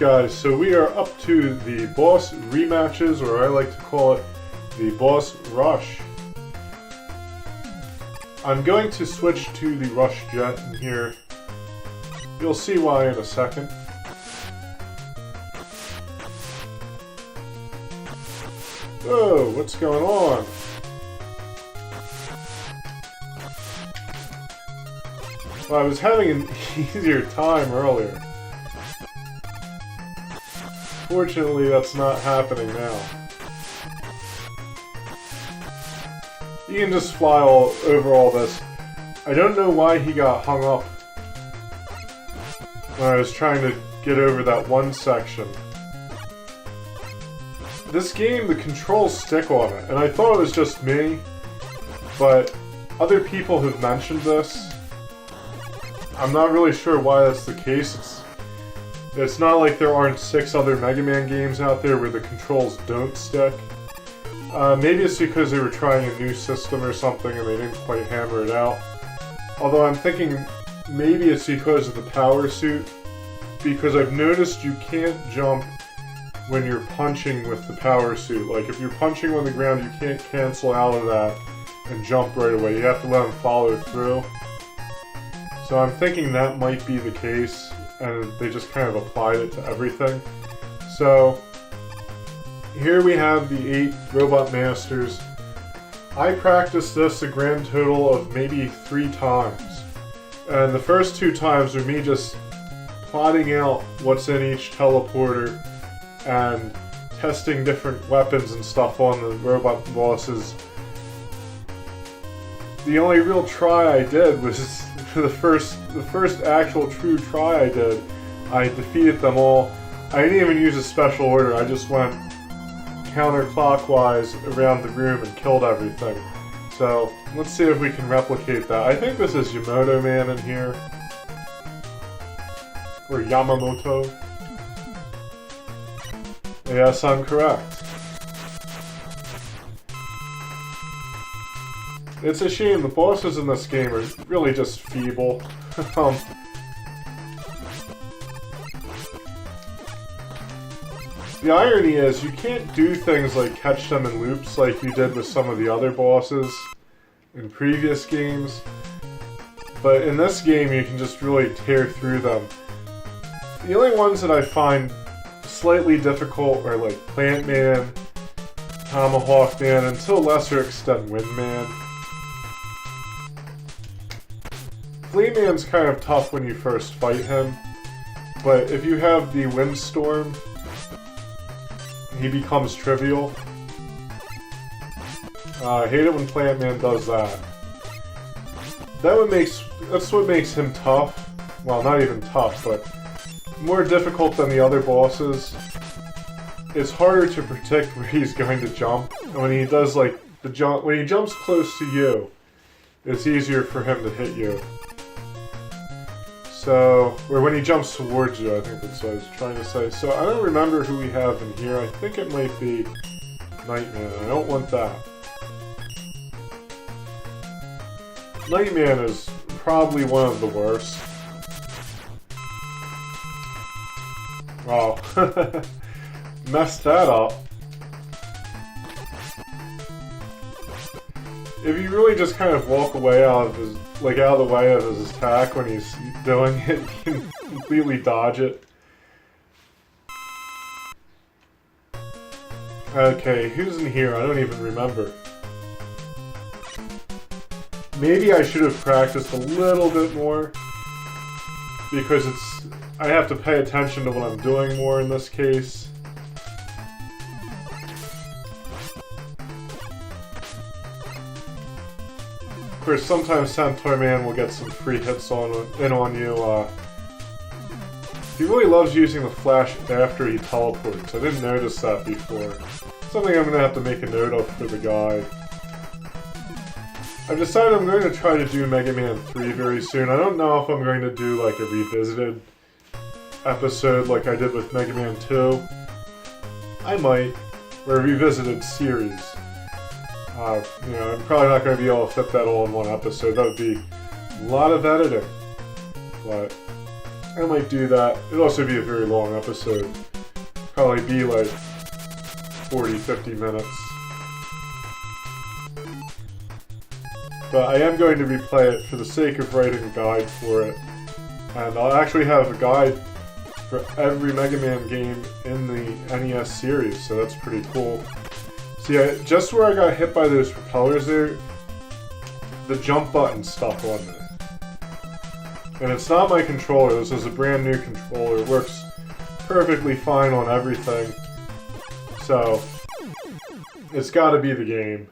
Alright guys, so we are up to the boss rematches, or I like to call it the boss rush. I'm going to switch to the rush jet in here. You'll see why in a second. Whoa, what's going on? Well, I was having an easier time earlier. Fortunately, that's not happening now. You can just fly all over all this. I don't know why he got hung up when I was trying to get over that one section. This game, the controls stick on it, and I thought it was just me, but other people have mentioned this. I'm not really sure why that's the case. It's not like there aren't 6 other Mega Man games out there where the controls don't stick. Maybe it's because they were trying a new system or something and they didn't quite hammer it out. Although I'm thinking maybe it's because of the power suit, because I've noticed you can't jump when you're punching with the power suit. Like if you're punching on the ground, you can't cancel out of that and jump right away. You have to let them follow through. So I'm thinking that might be the case, and they just kind of applied it to everything. So here we have the 8 Robot Masters. I practiced this a grand total of maybe 3 times. And the first 2 times were me just plotting out what's in each teleporter and testing different weapons and stuff on the robot bosses. The only real try I did was the first actual true try I did. I defeated them all. I didn't even use a special order. I just went counterclockwise around the room and killed everything. So let's see if we can replicate that. I think this is Yamoto Man in here. Or Yamamoto. Yes, I'm correct. It's a shame, the bosses in this game are really just feeble. The irony is, you can't do things like catch them in loops like you did with some of the other bosses in previous games. But in this game, you can just really tear through them. The only ones that I find slightly difficult are like Plant Man, Tomahawk Man, and to a lesser extent Wind Man. Flea Man's kind of tough when you first fight him, but if you have the Windstorm, he becomes trivial. I hate it when Plant Man does that. That's what makes him tough. Well, not even tough, but more difficult than the other bosses. It's harder to predict where he's going to jump, and when he does like the jump, when he jumps close to you, it's easier for him to hit you. So, or when he jumps towards you, I think that's what I was trying to say. So I don't remember who we have in here. I think it might be Nightman. I don't want that. Nightman is probably one of the worst. Wow. Messed that up. If you really just kind of walk away out of his, out of the way of his attack when he's doing it, you can completely dodge it. Okay, who's in here? I don't even remember. Maybe I should have practiced a little bit more, because I have to pay attention to what I'm doing more in this case. Of course, sometimes Centaur Man will get some free hits on you. He really loves using the flash after he teleports. I didn't notice that before. Something I'm going to have to make a note of for the guide. I've decided I'm going to try to do Mega Man 3 very soon. I don't know if I'm going to do like a revisited episode like I did with Mega Man 2. I might. Or a revisited series. I'm probably not going to be able to fit that all in one episode. That would be a lot of editing. But I might do that. It'll also be a very long episode. Probably be like 40-50 minutes. But I am going to replay it for the sake of writing a guide for it. And I'll actually have a guide for every Mega Man game in the NES series, so that's pretty cool. See, just where I got hit by those propellers there, the jump button stuck on me. And it's not my controller, this is a brand new controller. It works perfectly fine on everything. So, it's gotta be the game.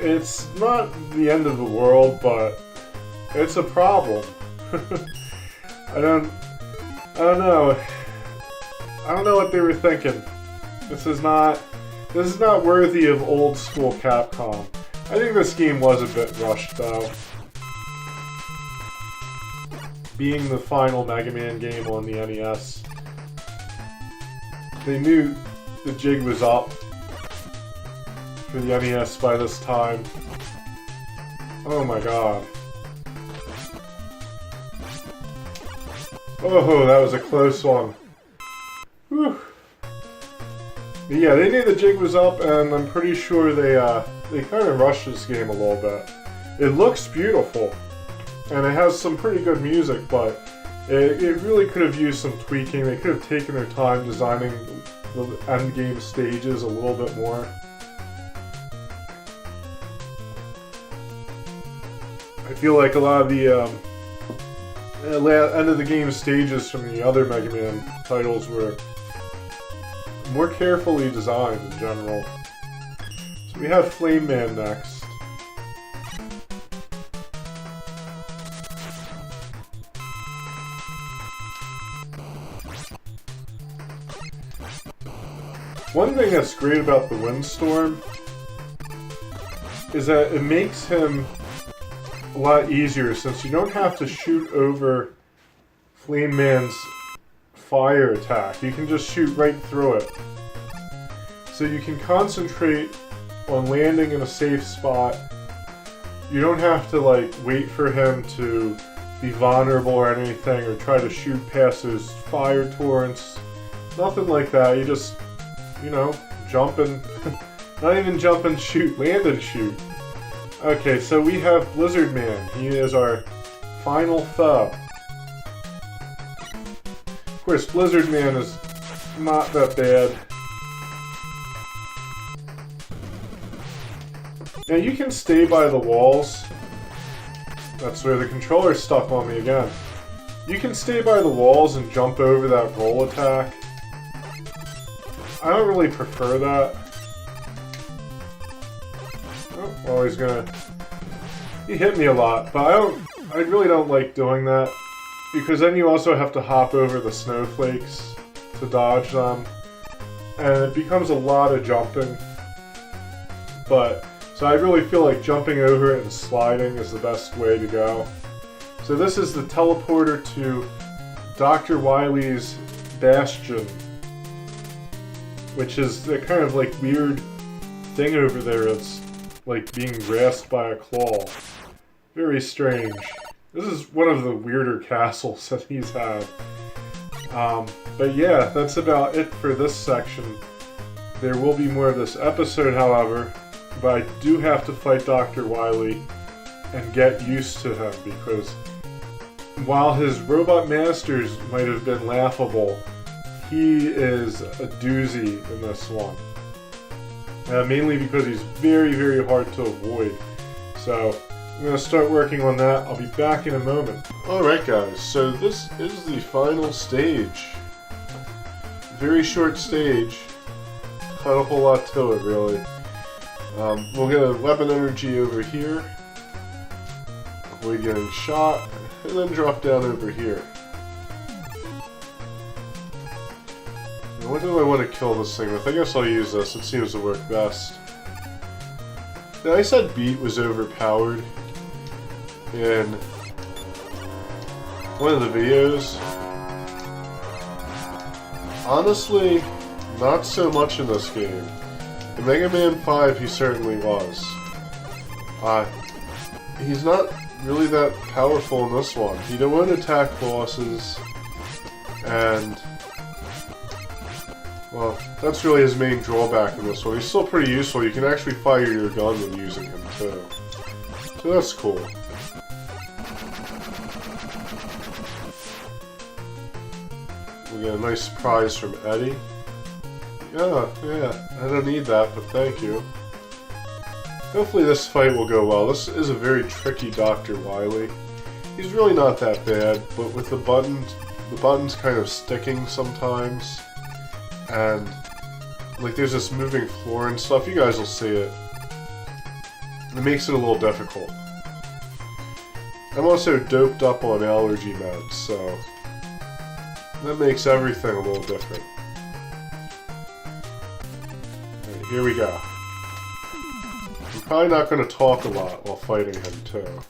It's not the end of the world, but it's a problem. I don't know. I don't know what they were thinking. This is not worthy of old school Capcom. I think this game was a bit rushed though. Being the final Mega Man game on the NES. They knew the jig was up for the NES by this time. Oh my god. Oh, that was a close one. Whew. But yeah, they knew the jig was up, and I'm pretty sure they kind of rushed this game a little bit. It looks beautiful, and it has some pretty good music, but it really could have used some tweaking. They could have taken their time designing the end game stages a little bit more. I feel like a lot of the end of the game stages from the other Mega Man titles were more carefully designed in general. So we have Flame Man next. One thing that's great about the Windstorm is that it makes him a lot easier since you don't have to shoot over Flame Man's fire attack. You can just shoot right through it. So you can concentrate on landing in a safe spot. You don't have to like wait for him to be vulnerable or anything or try to shoot past those fire torrents. Nothing like that. You just, you know, jump and not even jump and shoot, land and shoot. Okay, so we have Blizzard Man. He is our final foe. Of course, Blizzard Man is not that bad. Now you can stay by the walls. That's where the controller's stuck on me again. You can stay by the walls and jump over that roll attack. I don't really prefer that. Oh, well, he hit me a lot, but I really don't like doing that, because then you also have to hop over the snowflakes to dodge them, and it becomes a lot of jumping. So I really feel like jumping over it and sliding is the best way to go. So this is the teleporter to Dr. Wily's Bastion, which is the kind of like weird thing over there. It's like being grasped by a claw. Very strange. This is one of the weirder castles that he's had. But yeah, that's about it for this section. There will be more of this episode, however, but I do have to fight Dr. Wily and get used to him, because while his robot masters might have been laughable, he is a doozy in this one. Mainly because he's very, very hard to avoid. So I'm going to start working on that. I'll be back in a moment. Alright guys, so this is the final stage. Very short stage. Not a whole lot to it, really. We'll get a weapon energy over here. Avoid getting shot. And then drop down over here. Now, what do I want to kill this thing with? I guess I'll use this. It seems to work best. Now, I said Beat was overpowered in one of the videos. Honestly, not so much in this game. In Mega Man 5, he certainly was. He's not really that powerful in this one. He won't attack bosses, and well, that's really his main drawback in this one. He's still pretty useful. You can actually fire your gun when using him too, so that's cool. We get a nice prize from Eddie. Yeah, I don't need that, but thank you. Hopefully this fight will go well. This is a very tricky Dr. Wily. He's really not that bad, but with the buttons kind of sticking sometimes. And, like, there's this moving floor and stuff. You guys will see it. It makes it a little difficult. I'm also doped up on allergy meds, so that makes everything a little different. Alright, here we go. I'm probably not going to talk a lot while fighting him, too.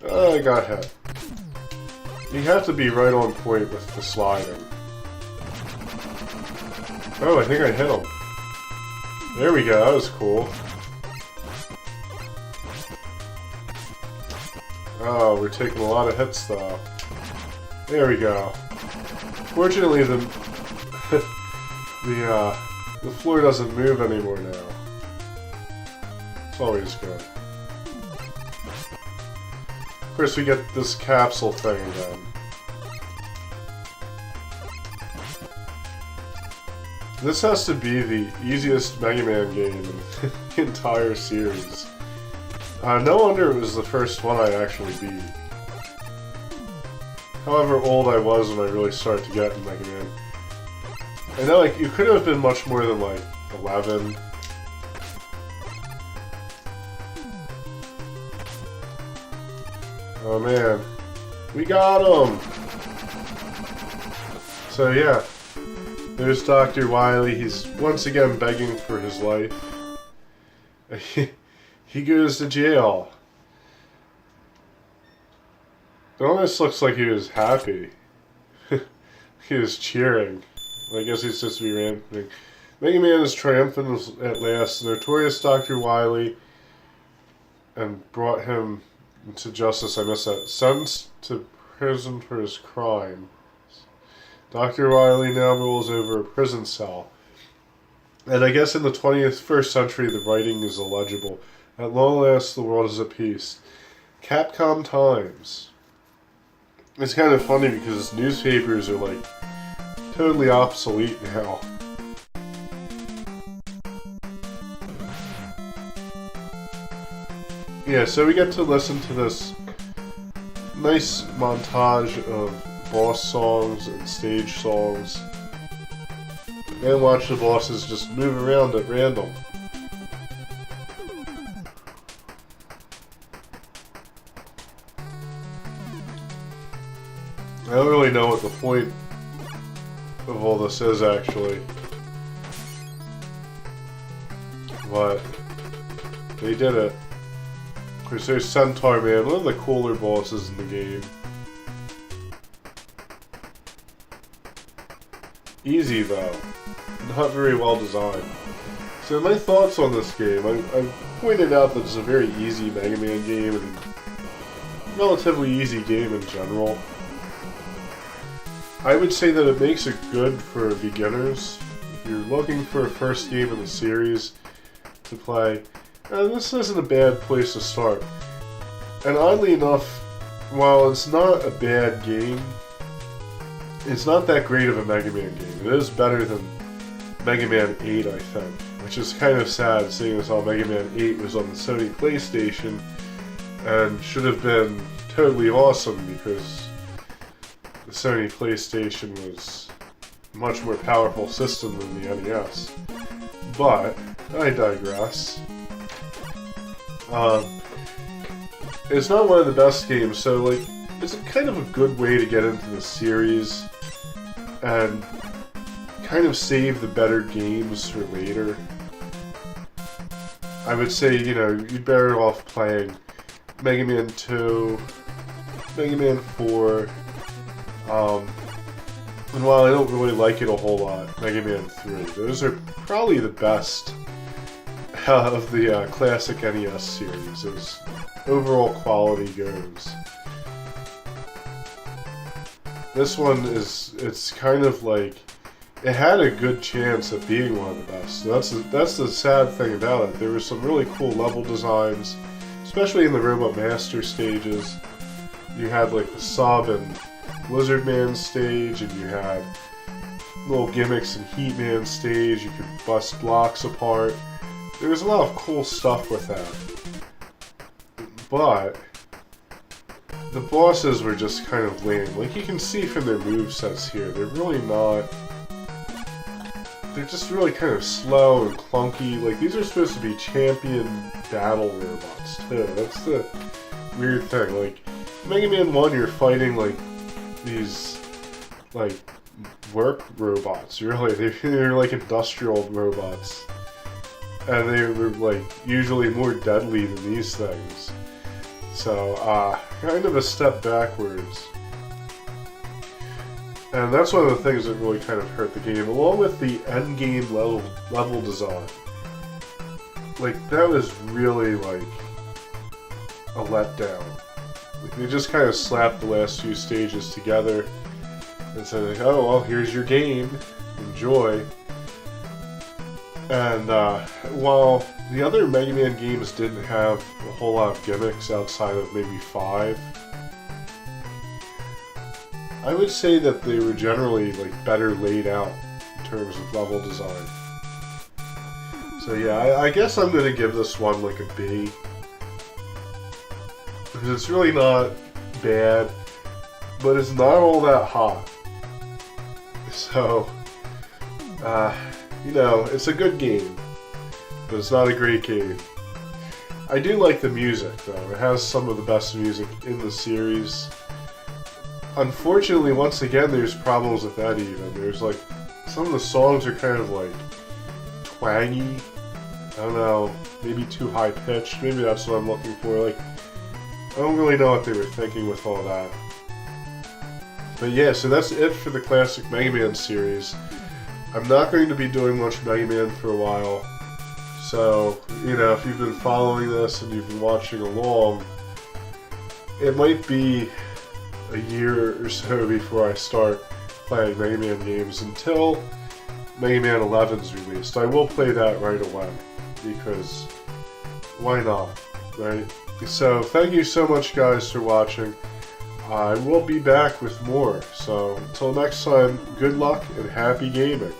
I got hit. You have to be right on point with the sliding. Oh, I think I hit him. There we go, that was cool. Oh, we're taking a lot of hits, though. There we go. Fortunately, the floor doesn't move anymore now. It's always good. Of course, we get this capsule thing again. This has to be the easiest Mega Man game in the entire series. No wonder it was the first one I actually beat. However old I was when I really started to get in Mega Man. I know, like, you could have been much more than, like, 11. Oh man, we got him! So yeah, there's Dr. Wily. He's once again begging for his life. He goes to jail. It almost looks like he was happy. He was cheering. I guess he's supposed to be ranting. Mega Man is triumphant at last. The notorious Dr. Wily and brought him to justice. I missed that. Sentenced to prison for his crime. Dr. Wily now rules over a prison cell. And I guess in the 21st century the writing is illegible. At long last the world is at peace. Capcom Times. It's kind of funny because newspapers are like totally obsolete now. Yeah, so we get to listen to this nice montage of boss songs and stage songs, and watch the bosses just move around at random. I don't really know what the point of all this is, actually. But they did it. Of course, there's Centaur Man, one of the cooler bosses in the game. Easy, though. Not very well designed. So my thoughts on this game. I pointed out that it's a very easy Mega Man game, and relatively easy game in general. I would say that it makes it good for beginners. If you're looking for a first game in the series to play, this isn't a bad place to start. And oddly enough, while it's not a bad game, it's not that great of a Mega Man game. It is better than Mega Man 8, I think, which is kind of sad, seeing as how Mega Man 8 was on the Sony PlayStation and should have been totally awesome because the Sony PlayStation was a much more powerful system than the NES. But I digress. It's not one of the best games, so like it's kind of a good way to get into the series and kind of save the better games for later. I would say, you know, you're better off playing Mega Man 2, Mega Man 4, and while I don't really like it a whole lot, Mega Man 3. Those are probably the best of the classic NES series as overall quality goes. This one it's kind of like, it had a good chance of being one of the best. So that's the sad thing about it. There were some really cool level designs, especially in the Robot Master stages. You had like the Sub and Lizard Man stage, and you had little gimmicks in Heat Man stage. You could bust blocks apart. There was a lot of cool stuff with that. But the bosses were just kind of lame. Like you can see from their movesets here, they're really not... They're just really kind of slow and clunky. Like, these are supposed to be champion battle robots, too. That's the weird thing. Like, Mega Man 1, you're fighting, like, these, like, work robots, really. They're like industrial robots. And they were, like, usually more deadly than these things. So, kind of a step backwards. And that's one of the things that really kind of hurt the game, along with the endgame level design. Like, that was really, like, a letdown. Like, they just kind of slapped the last few stages together and said, like, oh, well, here's your game. Enjoy. And, while the other Mega Man games didn't have a whole lot of gimmicks outside of maybe 5, I would say that they were generally like better laid out in terms of level design. So yeah, I guess I'm gonna give this one like a B. Because it's really not bad, but it's not all that hot. So, you know, it's a good game, but it's not a great game. I do like the music though. It has some of the best music in the series. Unfortunately, once again, there's problems with that even. There's like, some of the songs are kind of like twangy. I don't know, maybe too high pitched. Maybe that's what I'm looking for. Like, I don't really know what they were thinking with all that. But yeah, so that's it for the classic Mega Man series. I'm not going to be doing much Mega Man for a while. So, you know, if you've been following this and you've been watching along, it might be a year or so before I start playing Mega Man games until Mega Man 11's released. I will play that right away, because why not, right? So thank you so much guys for watching. I will be back with more, so until next time, good luck and happy gaming.